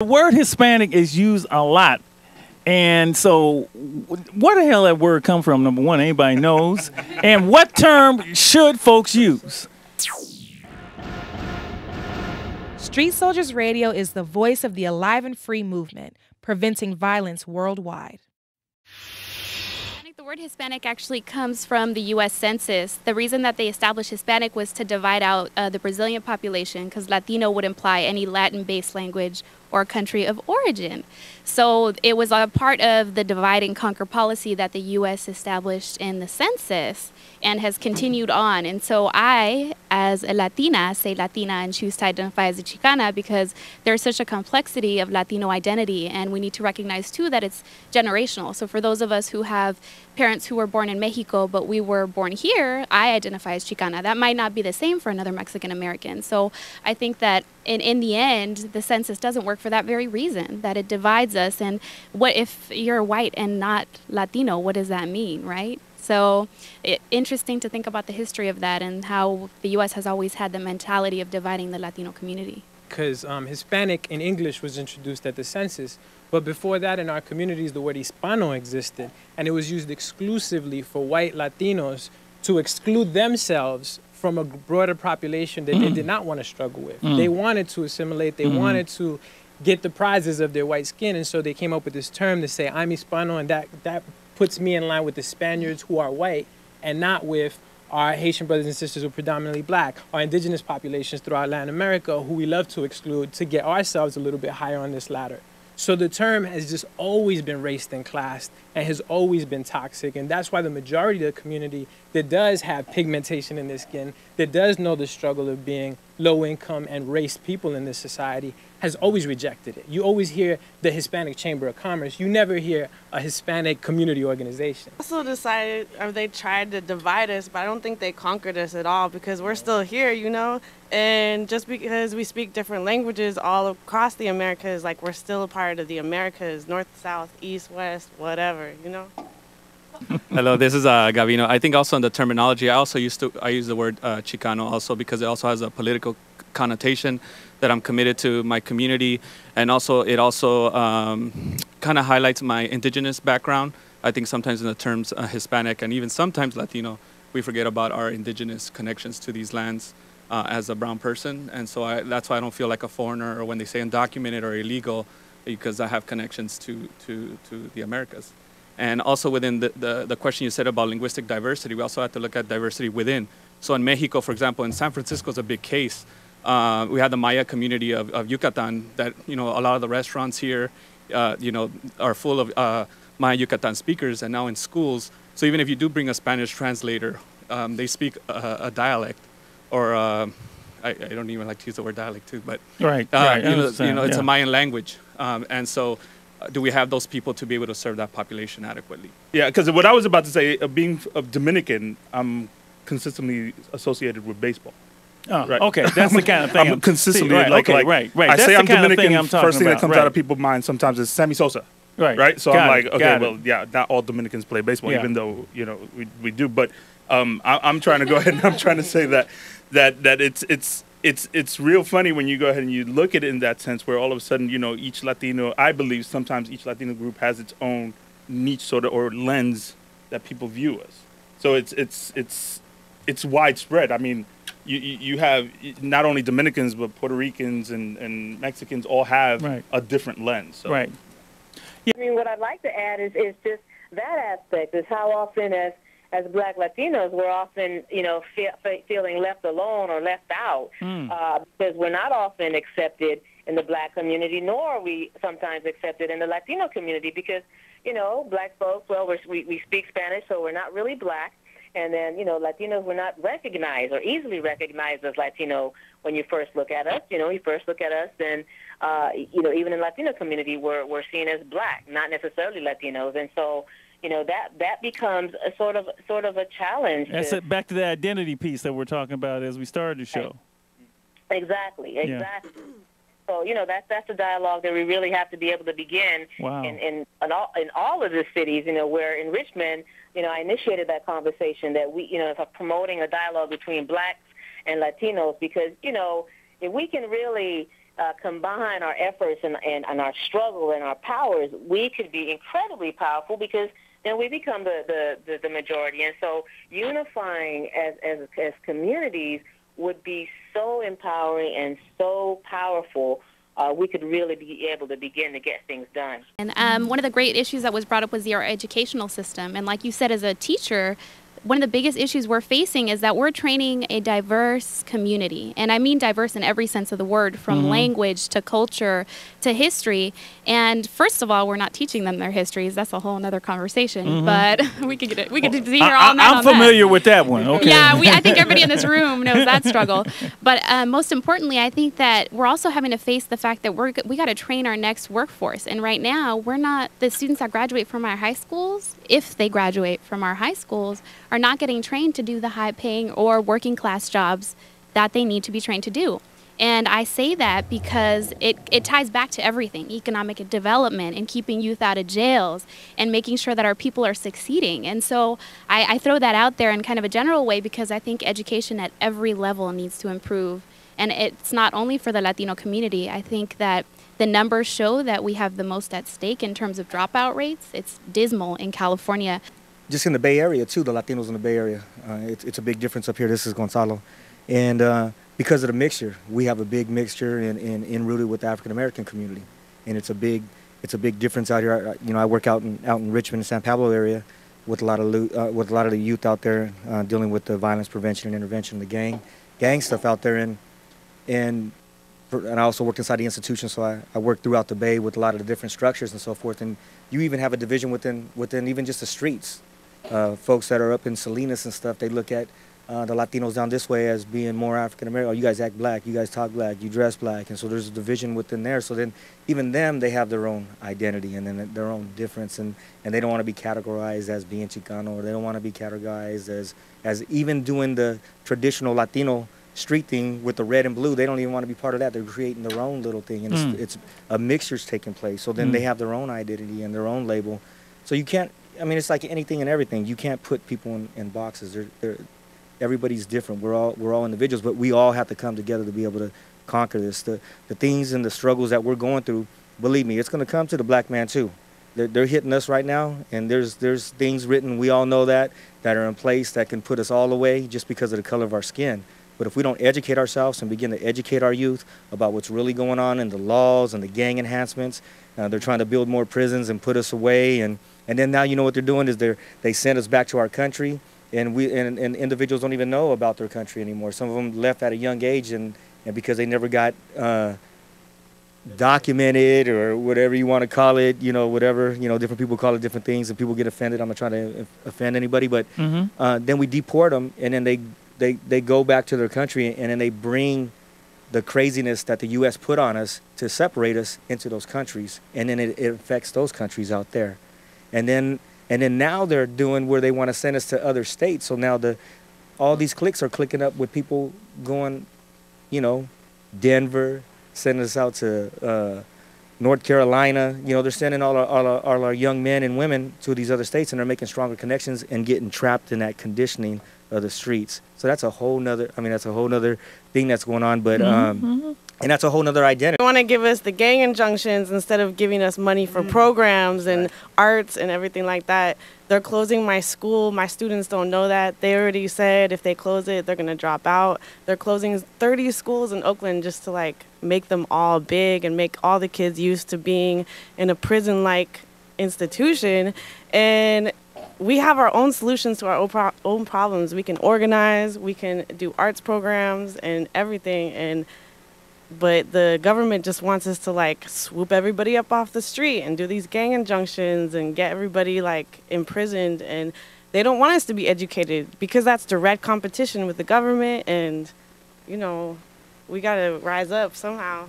The word Hispanic is used a lot. And so, where the hell that word come from? Number one, anybody knows. And what term should folks use? Street Soldiers Radio is the voice of the Alive and Free movement, preventing violence worldwide. The word Hispanic actually comes from the U.S. Census. The reason that they established Hispanic was to divide out the Brazilian population, because Latino would imply any Latin-based language or country of origin. So it was a part of the divide and conquer policy that the U.S. established in the census and has continued on. And so I, as a Latina, say Latina and choose to identify as a Chicana because there's such a complexity of Latino identity, and we need to recognize too that it's generational. So for those of us who have parents who were born in Mexico but we were born here, I identify as Chicana. That might not be the same for another Mexican American. So I think that in the end, the census doesn't work for that very reason, that it divides us. And what if you're white and not Latino? What does that mean, right? So interesting to think about the history of that and how the U.S. has always had the mentality of dividing the Latino community. Because Hispanic in English was introduced at the census, but before that in our communities the word Hispano existed, and it was used exclusively for white Latinos to exclude themselves from a broader population that they did not want to struggle with. They wanted to assimilate, they wanted to get the prizes of their white skin, and so they came up with this term to say, I'm Hispano, and that puts me in line with the Spaniards who are white, and not with our Haitian brothers and sisters who are predominantly black, our indigenous populations throughout Latin America who we love to exclude to get ourselves a little bit higher on this ladder. So the term has just always been raced and classed and has always been toxic. And that's why the majority of the community that does have pigmentation in their skin, that does know the struggle of being low income and race people in this society, has always rejected it. You always hear the Hispanic Chamber of Commerce. You never hear a Hispanic community organization. Also decided, or they tried to divide us, but I don't think they conquered us at all because we're still here, you know? And just because we speak different languages all across the Americas, like we're still a part of the Americas, north, south, east, west, whatever, you know? Hello, this is Gavino. I think also in the terminology, I use the word Chicano also because it also has a political connotation that I'm committed to my community, and also it also kind of highlights my indigenous background. I think sometimes in the terms Hispanic and even sometimes Latino, we forget about our indigenous connections to these lands as a brown person, and so that's why I don't feel like a foreigner, or when they say undocumented or illegal, because I have connections to the Americas. And also within the question you said about linguistic diversity, we also have to look at diversity within. So in Mexico, for example, in San Francisco is a big case. We had the Maya community of Yucatan that, you know, a lot of the restaurants here, you know, are full of Maya Yucatan speakers, and now in schools. So even if you do bring a Spanish translator, they speak a dialect, or I don't even like to use the word dialect too, but Right. you know, it's a Mayan language, and so. Do we have those people to be able to serve that population adequately? Yeah, because what I was about to say, being Dominican, I'm consistently associated with baseball. Oh, right. okay. That's the kind of thing I'm consistently right, like right. I That's say the I'm kind of Dominican. thing I'm talking First thing that about, comes right. out of people's minds sometimes is Sammy Sosa. Right. So Got I'm like, it, okay, got well, it. yeah, not all Dominicans play baseball, Yeah. even though, you know, we do. But I'm trying to go ahead and I'm trying to say that it's real funny when you go ahead and you look at it in that sense, where all of a sudden, you know, each Latino, I believe sometimes each Latino group has its own niche sort of or lens that people view us. So it's widespread. I mean, you have not only Dominicans but Puerto Ricans and Mexicans all have Right. a different lens. So. Right. I mean, what I'd like to add is just that aspect is how often as Black Latinos we're often, you know, feeling left alone or left out because we're not often accepted in the Black community, nor are we sometimes accepted in the Latino community because, you know, Black folks, well, we speak Spanish, so we're not really Black. And then, you know, Latinos were not recognized or easily recognized as Latino when you first look at us. You know, you first look at us, then, you know, even in the Latino community, we're seen as Black, not necessarily Latinos. And so, you know, that becomes a sort of a challenge. That's it. Back to the identity piece that we're talking about as we started the show. Exactly. Yeah. So, you know, that's a dialogue that we really have to be able to begin Wow. in all of the cities, you know, where in Richmond, you know, I initiated that conversation that we, you know, of promoting a dialogue between Blacks and Latinos because, you know, if we can really combine our efforts and our struggle and our powers, we could be incredibly powerful, because then we become the majority. And so unifying as communities would be so empowering and so powerful. We could really be able to begin to get things done. And one of the great issues that was brought up was our educational system. And like you said, as a teacher, one of the biggest issues we're facing is that we're training a diverse community. And I mean diverse in every sense of the word, from language to culture to history. And first of all, we're not teaching them their histories. That's a whole other conversation. But we could be here all night on that. I'm familiar with that one. Okay. Yeah, I think everybody in this room knows that struggle. But most importantly, I think that we're also having to face the fact that we got to train our next workforce. And right now, the students that graduate from our high schools, if they graduate from our high schools, are not getting trained to do the high-paying or working-class jobs that they need to be trained to do. And I say that because it ties back to everything: economic development and keeping youth out of jails and making sure that our people are succeeding. And so I throw that out there in kind of a general way, because I think education at every level needs to improve. And it's not only for the Latino community. I think that the numbers show that we have the most at stake in terms of dropout rates. It's dismal in California. Just in the Bay Area, too, the Latinos in the Bay Area. It's a big difference up here. This is Gonzalo. And because of the mixture, we have a big mixture in rooted with the African-American community. And it's a big difference out here. I work out in Richmond and San Pablo area with a lot of the youth out there dealing with the violence prevention and intervention, the gang stuff out there. And I also worked inside the institution, so I worked throughout the Bay with a lot of the different structures and so forth. And you even have a division within even just the streets. Folks that are up in Salinas and stuff, they look at the Latinos down this way as being more African-American. Oh, you guys act black, you guys talk black, you dress black. And so there's a division within there. So then even them, they have their own identity and then their own difference. And they don't want to be categorized as being Chicano, or they don't want to be categorized as even doing the traditional Latino street thing with the red and blue. They don't even want to be part of that. They're creating their own little thing. And it's a mixture's taking place. So then they have their own identity and their own label. So you can't, it's like anything and everything. You can't put people in boxes. Everybody's different. We're all individuals, but we all have to come together to be able to conquer this. The things and the struggles that we're going through, believe me, it's going to come to the black man too. They're hitting us right now, and there's things written, we all know that are in place that can put us all away just because of the color of our skin. But if we don't educate ourselves and begin to educate our youth about what's really going on in the laws and the gang enhancements, they're trying to build more prisons and put us away. And then now you know what they're doing is they send us back to our country, and individuals don't even know about their country anymore. Some of them left at a young age and because they never got documented or whatever you want to call it, whatever, different people call it different things and people get offended. I'm not trying to offend anybody, but then we deport them, and then they go back to their country, and then they bring the craziness that the U.S. put on us to separate us into those countries, and then it affects those countries out there. And then now they're doing where they want to send us to other states. So now all these cliques are clicking up with people going, Denver, sending us out to North Carolina. They're sending all our young men and women to these other states, and they're making stronger connections and getting trapped in that conditioning of the streets. So that's a whole nother, that's a whole nother thing that's going on, but and that's a whole nother identity. They want to give us the gang injunctions instead of giving us money for programs and arts and everything like that. They're closing my school. My students don't know that. They already said if they close it, they're going to drop out. They're closing 30 schools in Oakland just to make them all big and make all the kids used to being in a prison-like institution. And we have our own solutions to our own problems. We can organize, we can do arts programs and everything, but the government just wants us to swoop everybody up off the street and do these gang injunctions and get everybody imprisoned, and they don't want us to be educated because that's direct competition with the government, and we got to rise up somehow.